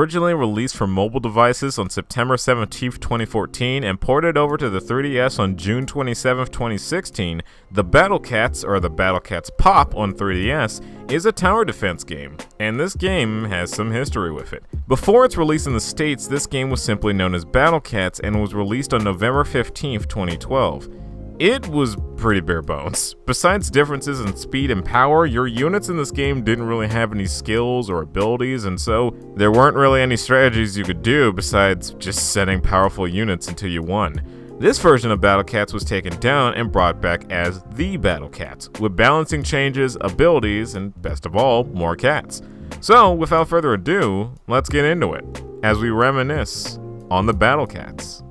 originally released for mobile devices on September 17, 2014 and ported over to the 3DS on June 27, 2016, the Battle Cats, or the Battle Cats Pop on 3DS, is a tower defense game, and this game has some history with it. Before its release in the States, this game was simply known as Battle Cats and was released on November 15, 2012. It was pretty bare bones. Besides differences in speed and power, your units in this game didn't really have any skills or abilities, and so there weren't really any strategies you could do besides just setting powerful units until you won. This version of Battle Cats was taken down and brought back as the Battle Cats, with balancing changes, abilities, and best of all, more cats. So, without further ado, let's get into it, as we reminisce on the Battle Cats.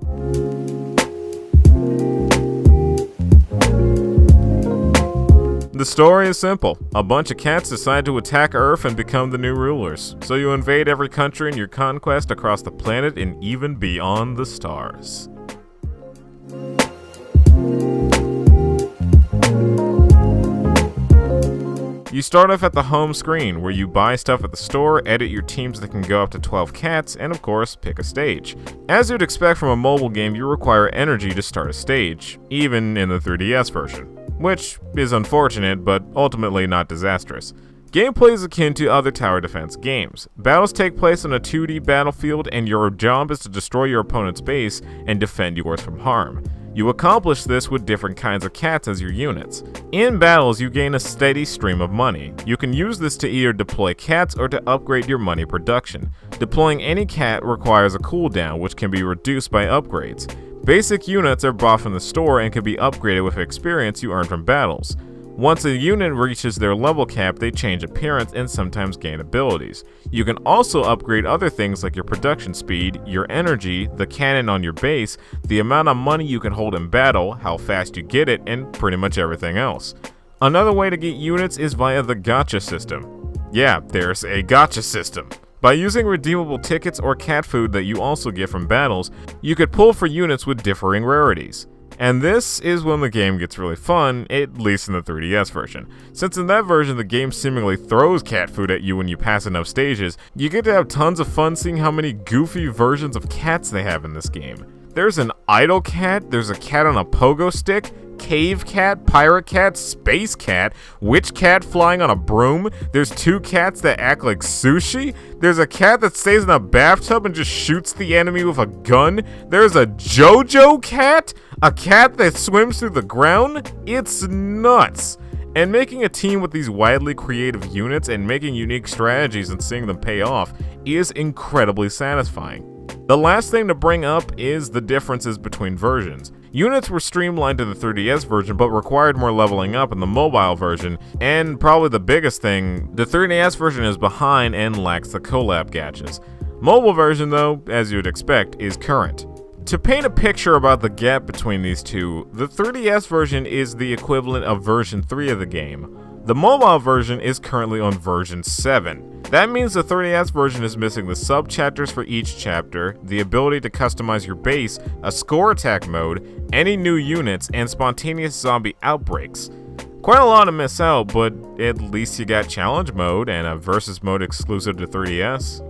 The story is simple. A bunch of cats decide to attack Earth and become the new rulers. So you invade every country in your conquest across the planet and even beyond the stars. You start off at the home screen, where you buy stuff at the store, edit your teams that can go up to 12 cats, and of course, pick a stage. As you'd expect from a mobile game, you require energy to start a stage, even in the 3DS version. Which is unfortunate, but ultimately not disastrous. Gameplay is akin to other tower defense games. Battles take place on a 2D battlefield, and your job is to destroy your opponent's base and defend yours from harm. You accomplish this with different kinds of cats as your units. In battles, you gain a steady stream of money. You can use this to either deploy cats or to upgrade your money production. Deploying any cat requires a cooldown, which can be reduced by upgrades. Basic units are bought from the store and can be upgraded with experience you earn from battles. Once a unit reaches their level cap, they change appearance and sometimes gain abilities. You can also upgrade other things like your production speed, your energy, the cannon on your base, the amount of money you can hold in battle, how fast you get it, and pretty much everything else. Another way to get units is via the gacha system. Yeah, there's a gacha system. By using redeemable tickets or cat food that you also get from battles, you could pull for units with differing rarities. And this is when the game gets really fun, at least in the 3DS version. Since in that version the game seemingly throws cat food at you when you pass enough stages, you get to have tons of fun seeing how many goofy versions of cats they have in this game. There's an idle cat, there's a cat on a pogo stick, cave cat, pirate cat, space cat, witch cat flying on a broom. There's two cats that act like sushi. There's a cat that stays in a bathtub and just shoots the enemy with a gun. There's a JoJo cat, a cat that swims through the ground. It's nuts. And making a team with these widely creative units and making unique strategies and seeing them pay off is incredibly satisfying. The last thing to bring up is the differences between versions. Units were streamlined in the 3DS version but required more leveling up in the mobile version, and probably the biggest thing, the 3DS version is behind and lacks the collab gadgets. Mobile version though, as you'd expect, is current. To paint a picture about the gap between these two, the 3DS version is the equivalent of version 3 of the game. The mobile version is currently on version 7. That means the 3DS version is missing the sub-chapters for each chapter, the ability to customize your base, a score attack mode, any new units, and spontaneous zombie outbreaks. Quite a lot to miss out, but at least you got challenge mode and a versus mode exclusive to 3DS.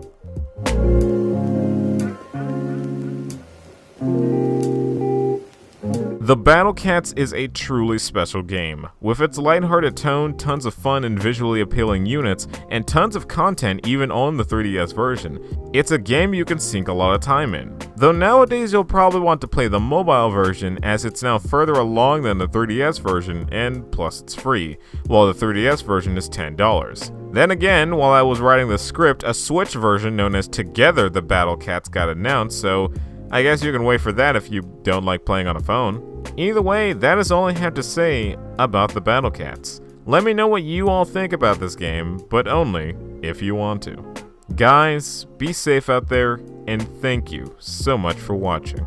The Battle Cats is a truly special game. With its lighthearted tone, tons of fun and visually appealing units, and tons of content even on the 3DS version, it's a game you can sink a lot of time in. Though nowadays you'll probably want to play the mobile version as it's now further along than the 3DS version, and plus it's free, while the 3DS version is $10. Then again, while I was writing the script, a Switch version known as Together the Battle Cats got announced, so I guess you can wait for that if you don't like playing on a phone. Either way, that is all I have to say about the Battle Cats. Let me know what you all think about this game, but only if you want to. Guys, be safe out there, and thank you so much for watching.